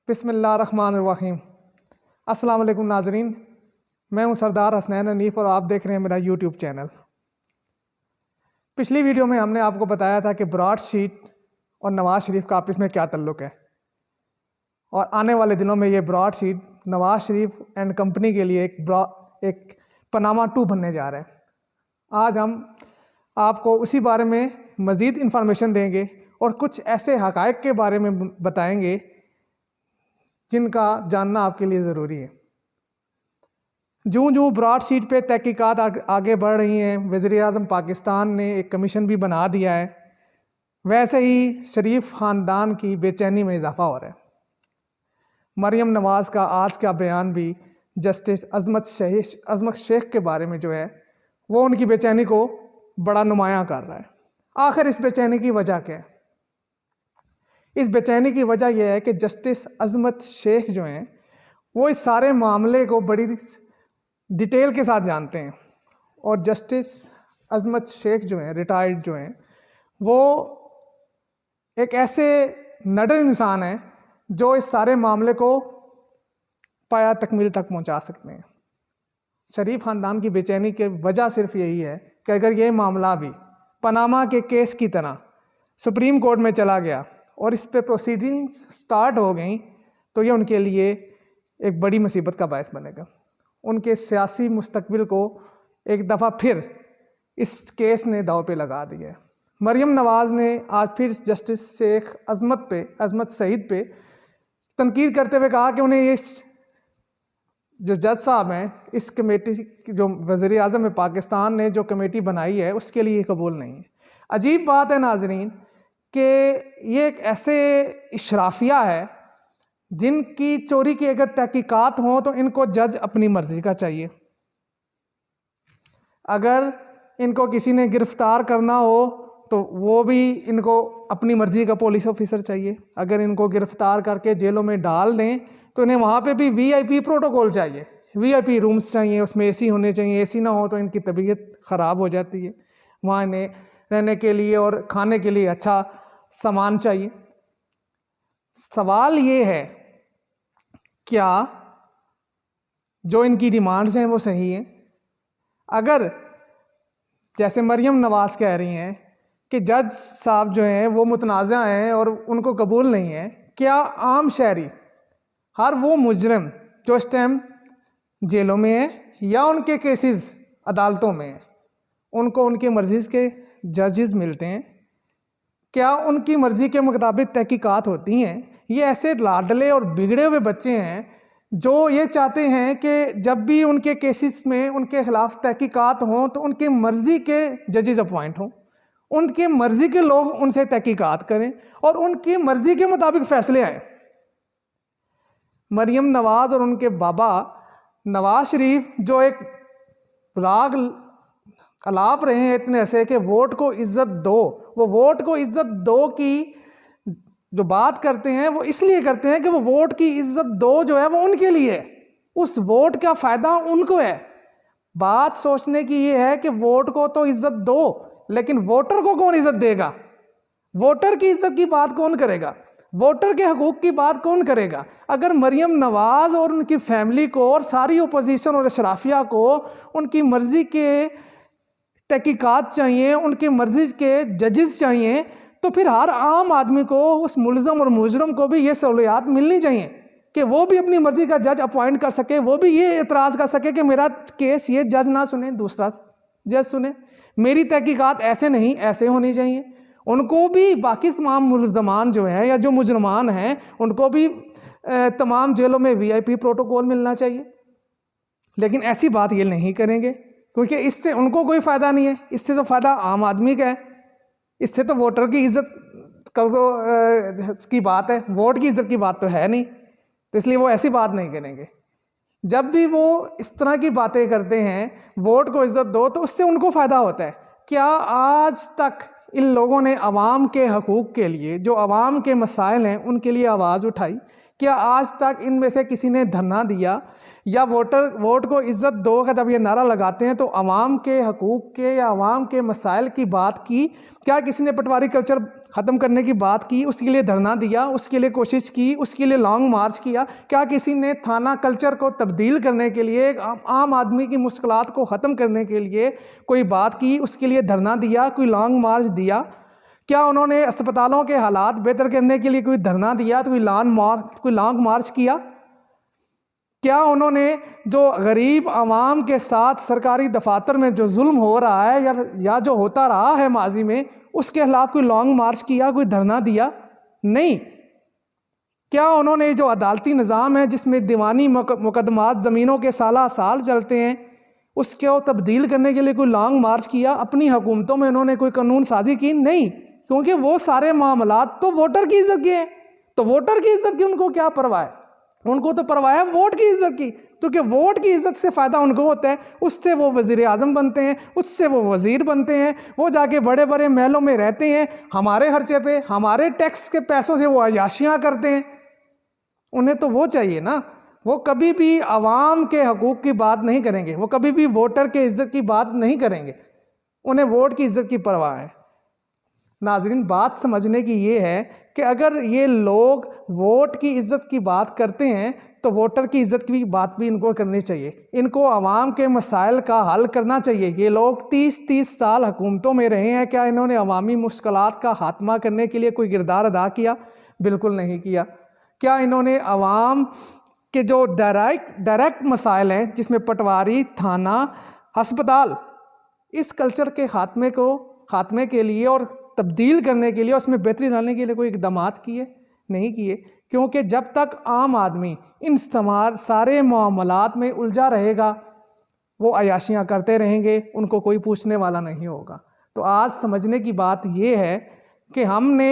बिस्मिल्लाहिर्रहमानिर्रहीम। अस्सलाम वालेकुम नाजरीन, मैं हूं सरदार हसनैन हनीफ और आप देख रहे हैं मेरा यूट्यूब चैनल। पिछली वीडियो में हमने आपको बताया था कि ब्रॉड शीट और नवाज शरीफ का आपस में क्या ताल्लुक़ है, और आने वाले दिनों में ये broadsheet Nawaz Sharif and company के लिए एक पनामा 2 बनने जा रहा है। आज हम आपको उसी बारे में मज़ीद इंफॉर्मेशन देंगे और कुछ ऐसे हक़ाइक़ के बारे में बताएंगे जिनका जानना आपके लिए ज़रूरी है। जूँ ब्रॉड शीट पे तहकीकात आगे बढ़ रही हैं, वज़ीर-ए-आज़म पाकिस्तान ने एक कमीशन भी बना दिया है, वैसे ही शरीफ ख़ानदान की बेचैनी में इजाफ़ा हो रहा है। मरियम नवाज़ का आज का बयान भी जस्टिस अज़मत शेख के बारे में जो है वो उनकी बेचैनी को बड़ा नुमायाँ कर रहा है। आखिर इस बेचैनी की वजह क्या है? इस बेचैनी की वजह यह है कि जस्टिस अज़मत शेख जो हैं वो इस सारे मामले को बड़ी डिटेल के साथ जानते हैं, और जस्टिस अज़मत शेख जो हैं, रिटायर्ड जो हैं, वो एक ऐसे नडर इंसान हैं जो इस सारे मामले को पाया तकमील तक पहुंचा सकते हैं। शरीफ ख़ानदान की बेचैनी की वजह सिर्फ यही है कि अगर ये मामला भी पनामा के केस की तरह सुप्रीम कोर्ट में चला गया और इस पे प्रोसीडिंग्स स्टार्ट हो गई तो ये उनके लिए एक बड़ी मुसीबत का बायस बनेगा। उनके सियासी मुस्तकबिल को एक दफ़ा फिर इस केस ने दाव पे लगा दिया है। मरियम नवाज़ ने आज फिर जस्टिस शेख अज़मत सईद पे तनकीद करते हुए कहा कि उन्हें ये जो जज साहब हैं, इस कमेटी जो वज़ीर-ए-आज़म में पाकिस्तान ने जो कमेटी बनाई है उसके लिए कबूल नहीं है। अजीब बात है नाजरीन कि ये एक ऐसे इशराफिया है जिनकी चोरी की अगर तहकीकात हों तो इनको जज अपनी मर्जी का चाहिए। अगर इनको किसी ने गिरफ्तार करना हो तो वो भी इनको अपनी मर्जी का पुलिस ऑफिसर चाहिए। अगर इनको गिरफ्तार करके जेलों में डाल दें तो इन्हें वहाँ पे भी वीआईपी प्रोटोकॉल चाहिए, वीआईपी रूम्स चाहिए, उसमें एसी होने चाहिए। एसी ना हो तो इनकी तबीयत ख़राब हो जाती है। वहाँ इन्हें रहने के लिए और खाने के लिए अच्छा सामान चाहिए। सवाल ये है, क्या जो इनकी डिमांड्स हैं वो सही हैं? अगर जैसे मरियम नवाज़ कह रही हैं कि जज साहब जो हैं वो मुतनाज़ा हैं और उनको कबूल नहीं है, क्या आम शहरी, हर वो मुजरिम जो इस टाइम जेलों में है या उनके केसेस अदालतों में हैं, उनको उनकी मर्ज़ी के जजेस मिलते हैं? क्या उनकी मर्ज़ी के मुताबिक तहकीकात होती हैं? ये ऐसे लाडले और बिगड़े हुए बच्चे हैं जो ये चाहते हैं कि जब भी उनके केसेस में उनके ख़िलाफ़ तहकीकात हों तो उनकी मर्ज़ी के जजेस अपॉइंट हों, उनकी मर्ज़ी के लोग उनसे तहकीकात करें और उनकी मर्ज़ी के मुताबिक फ़ैसले आएँ। मरियम नवाज़ और उनके बाबा नवाज शरीफ जो एक राग अलाप रहे हैं इतने ऐसे कि वोट को इज्जत दो, वो वोट को इज्जत दो की जो बात करते हैं वो इसलिए करते हैं कि वो वोट की इज्जत दो जो है वो उनके लिए है, उस वोट का फ़ायदा उनको है। बात सोचने की ये है कि वोट को तो इज्जत दो, लेकिन वोटर को कौन इज्जत देगा? वोटर की इज्जत की बात कौन करेगा? वोटर के हकूक़ की बात कौन करेगा? अगर मरियम नवाज़ और उनकी फैमिली को और सारी ओपोजिशन और अशराफिया को उनकी मर्ज़ी के तहकीकात चाहिए, उनकी मर्ज़ी के जजेस चाहिए, तो फिर हर आम आदमी को, उस मुलज़म और मुजरम को भी ये सहूलियात मिलनी चाहिए कि वो भी अपनी मर्ज़ी का जज अपॉइंट कर सके, वो भी ये एतराज़ कर सके कि मेरा केस ये जज ना सुने, दूसरा जज सुने, मेरी तहकीकात ऐसे नहीं ऐसे होनी चाहिए। उनको भी बाकी तमाम मुलज़मान जो है या जो मुजरमान हैं उनको भी तमाम जेलों में वीआईपी प्रोटोकॉल मिलना चाहिए। लेकिन ऐसी बात ये नहीं करेंगे क्योंकि इससे उनको कोई फ़ायदा नहीं है, इससे तो फ़ायदा आम आदमी का है, इससे तो वोटर की इज्जत की बात है, वोट की इज्जत की बात तो है नहीं, तो इसलिए वो ऐसी बात नहीं करेंगे। जब भी वो इस तरह की बातें करते हैं, वोट को इज्जत दो, तो उससे उनको फ़ायदा होता है। क्या आज तक इन लोगों ने आवाम के हकूक़ के लिए, जो आवाम के मसाइल हैं उनके लिए आवाज़ उठाई? क्या आज तक इनमें से किसी ने धरना दिया या वोट को इज्जत दो का जब ये नारा लगाते हैं तो आवाम के हकूक़ के या आवाम के मसाइल की बात की? क्या किसी ने पटवारी कल्चर ख़त्म करने की बात की, उसके लिए धरना दिया, उसके लिए कोशिश की, उसके लिए लॉन्ग मार्च किया? क्या किसी ने थाना कल्चर को तब्दील करने के लिए, आम आदमी की मुश्किलात को ख़त्म करने के लिए कोई बात की, उसके लिए धरना दिया, कोई लॉन्ग मार्च दिया? क्या उन्होंने अस्पतालों के हालात बेहतर करने के लिए कोई धरना दिया, तो कोई लॉन्ग मार्च किया? क्या उन्होंने जो गरीब आवाम के साथ सरकारी दफातर में जो जुल्म हो रहा है या जो होता रहा है माजी में, उसके खिलाफ कोई लॉन्ग मार्च किया, कोई धरना दिया? नहीं। क्या उन्होंने जो अदालती निज़ाम है जिसमें दीवानी मुकदमात ज़मीनों के साला साल चलते हैं, उसको तब्दील करने के लिए कोई लॉन्ग मार्च किया? अपनी हुकूमतों में उन्होंने कोई कानून साजी की? नहीं, क्योंकि वो सारे मामलात तो वोटर की इज्जत के हैं। तो वोटर की इज्जत की उनको क्या परवाह है? उनको तो परवाह है वोट की इज्जत की, क्योंकि वोट की इज्जत से फ़ायदा उनको होता है। उससे वो वज़ीर आज़म बनते हैं, उससे वो वज़ीर बनते हैं, वो जाके बड़े बड़े महलों में रहते हैं, हमारे खर्चे पे, हमारे टैक्स के पैसों से वो अयाशियाँ करते हैं। उन्हें तो वो चाहिए ना, वो कभी भी आवाम के हकूक़ की बात नहीं करेंगे, वो कभी भी वोटर के इज्जत की बात नहीं करेंगे, उन्हें वोट की इज्जत की परवाह है। नाज़रीन, बात समझने की ये है कि अगर ये लोग वोट की इज़्ज़त की बात करते हैं तो वोटर की इज़्ज़त की बात भी इनको करनी चाहिए। इनको आवाम के मसाइल का हल करना चाहिए। ये लोग 30-30 साल हुकूमतों में रहे हैं, क्या इन्होंने अवामी मुश्किलात का खात्मा करने के लिए कोई किरदार अदा किया? बिल्कुल नहीं किया। क्या इन्होंने आवाम के जो डायरेक्ट मसाइल हैं, जिसमें पटवारी, थाना, अस्पताल, इस कल्चर के खात्मे के लिए और तब्दील करने के लिए, उसमें बेहतरी लाने के लिए कोई इक़दामात किए? नहीं किए, क्योंकि जब तक आम आदमी इन सारे मामलात में उलझा रहेगा, वो अयाशियाँ करते रहेंगे, उनको कोई पूछने वाला नहीं होगा। तो आज समझने की बात ये है कि हमने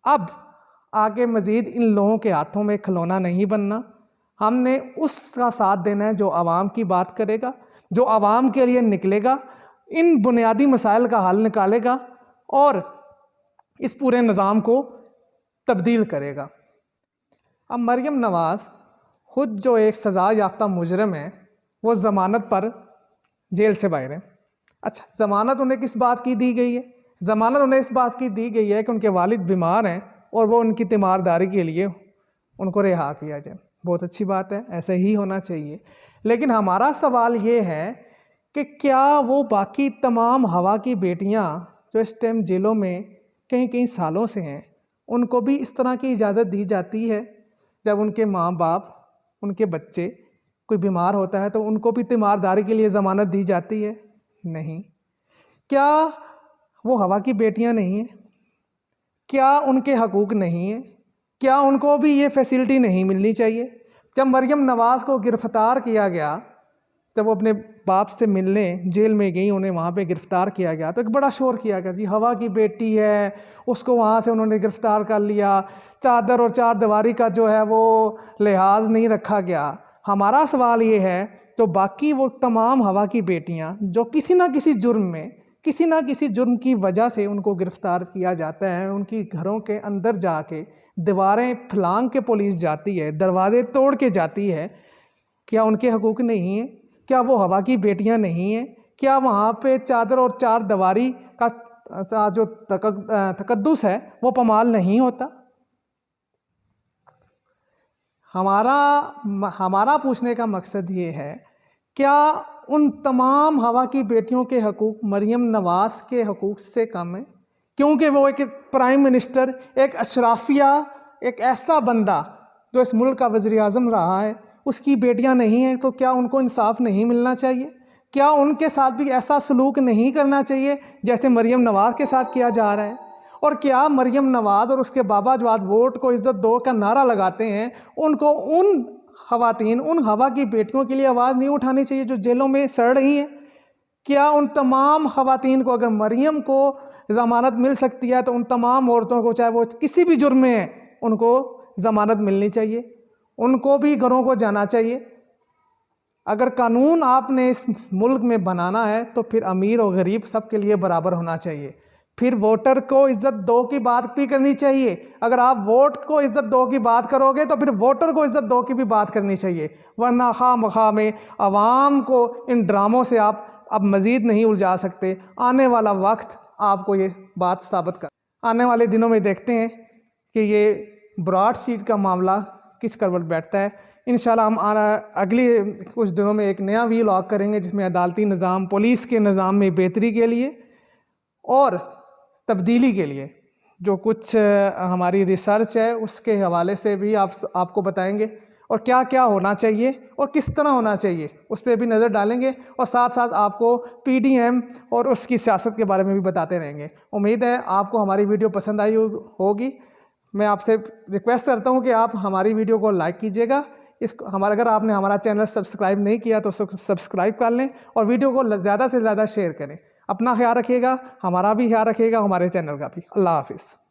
अब आगे मज़ीद इन लोगों के हाथों में खिलौना नहीं बनना। हमने उसका साथ देना है जो आवाम की बात करेगा, जो आवाम के लिए निकलेगा, इन बुनियादी मसाइल का हल निकालेगा और इस पूरे निज़ाम को तब्दील करेगा। अब मरियम नवाज़ खुद जो एक सज़ा याफ्ता मुजरम है, वो ज़मानत पर जेल से बाहर है। अच्छा, ज़मानत उन्हें किस बात की दी गई है? ज़मानत उन्हें इस बात की दी गई है कि उनके वालिद बीमार हैं और वो उनकी तीमारदारी के लिए उनको रिहा किया जाए। बहुत अच्छी बात है, ऐसा ही होना चाहिए। लेकिन हमारा सवाल ये है कि क्या वो बाकी तमाम हवा की बेटियाँ जो इस टाइम जेलों में कई सालों से हैं, उनको भी इस तरह की इजाज़त दी जाती है? जब उनके माँ बाप, उनके बच्चे कोई बीमार होता है तो उनको भी तीमारदारी के लिए ज़मानत दी जाती है? नहीं। क्या वो हवा की बेटियां नहीं हैं? क्या उनके हकूक़ नहीं हैं? क्या उनको भी ये फैसिलिटी नहीं मिलनी चाहिए? जब मरियम नवाज़ को गिरफ़्तार किया गया, जब वो अपने बाप से मिलने जेल में गई, उन्हें वहाँ पे गिरफ़्तार किया गया, तो एक बड़ा शोर किया गया, जी हवा की बेटी है, उसको वहाँ से उन्होंने गिरफ़्तार कर लिया, चादर और चार दीवारी का जो है वो लिहाज नहीं रखा गया। हमारा सवाल ये है, तो बाकी वो तमाम हवा की बेटियाँ जो किसी ना किसी जुर्म में, किसी ना किसी जुर्म की वजह से उनको गिरफ़्तार किया जाता है, उनकी घरों के अंदर जाके दीवारें फलांग के पुलिस जाती है, दरवाजे तोड़ के जाती है, क्या उनके हकूक़ नहीं हैं? क्या वो हवा की बेटियां नहीं हैं? क्या वहाँ पे चादर और चार दीवारी का जो तकद्दुस है वो पमाल नहीं होता? हमारा पूछने का मकसद ये है, क्या उन तमाम हवा की बेटियों के हकूक़ मरियम नवाज़ के हकूक़ से कम है? क्योंकि वो एक प्राइम मिनिस्टर, एक अशराफिया, एक ऐसा बंदा जो इस मुल्क का वज़ीर आज़म रहा है, उसकी बेटियां नहीं हैं, तो क्या उनको इंसाफ नहीं मिलना चाहिए? क्या उनके साथ भी ऐसा सलूक नहीं करना चाहिए जैसे मरियम नवाज़ के साथ किया जा रहा है? और क्या मरियम नवाज़ और उसके बाबा जो आज वोट को इज़्ज़त दो का नारा लगाते हैं, उनको उन ख़वातीन, उन हवा की बेटियों के लिए आवाज़ नहीं उठानी चाहिए जो जेलों में सड़ रही हैं? क्या उन तमाम ख़वातीन को, अगर मरियम को ज़मानत मिल सकती है, तो उन तमाम औरतों को, चाहे वो किसी भी जुर्म में हैं, उनको ज़मानत मिलनी चाहिए, उनको भी घरों को जाना चाहिए? अगर कानून आपने इस मुल्क में बनाना है तो फिर अमीर और गरीब सबके लिए बराबर होना चाहिए। फिर वोटर को इज़्ज़त दो की बात भी करनी चाहिए। अगर आप वोट को इज़्ज़त दो की बात करोगे तो फिर वोटर को इज़्ज़त दो की भी बात करनी चाहिए, वरना खामखा में आवाम को इन ड्रामों से आप अब मज़ीद नहीं उलझा सकते। आने वाला वक्त आपको ये बात साबित कर आने वाले दिनों में देखते हैं कि ये ब्रॉडशीट का मामला किस करवट बैठता है। इंशाल्लाह हम अगले कुछ दिनों में एक नया व्लॉग करेंगे जिसमें अदालती निज़ाम, पुलिस के निज़ाम में बेहतरी के लिए और तब्दीली के लिए जो कुछ हमारी रिसर्च है उसके हवाले से भी आपको बताएंगे और क्या क्या होना चाहिए और किस तरह होना चाहिए उस पर भी नज़र डालेंगे और साथ साथ आपको पीडीएम और उसकी सियासत के बारे में भी बताते रहेंगे। उम्मीद है आपको हमारी वीडियो पसंद आई होगी। मैं आपसे रिक्वेस्ट करता हूं कि आप हमारी वीडियो को लाइक कीजिएगा। अगर आपने हमारा चैनल सब्सक्राइब नहीं किया तो सब्सक्राइब कर लें और वीडियो को ज़्यादा से ज़्यादा शेयर करें। अपना ख्याल रखिएगा, हमारा भी ख्याल रखिएगा, हमारे चैनल का भी। अल्लाह हाफिज़।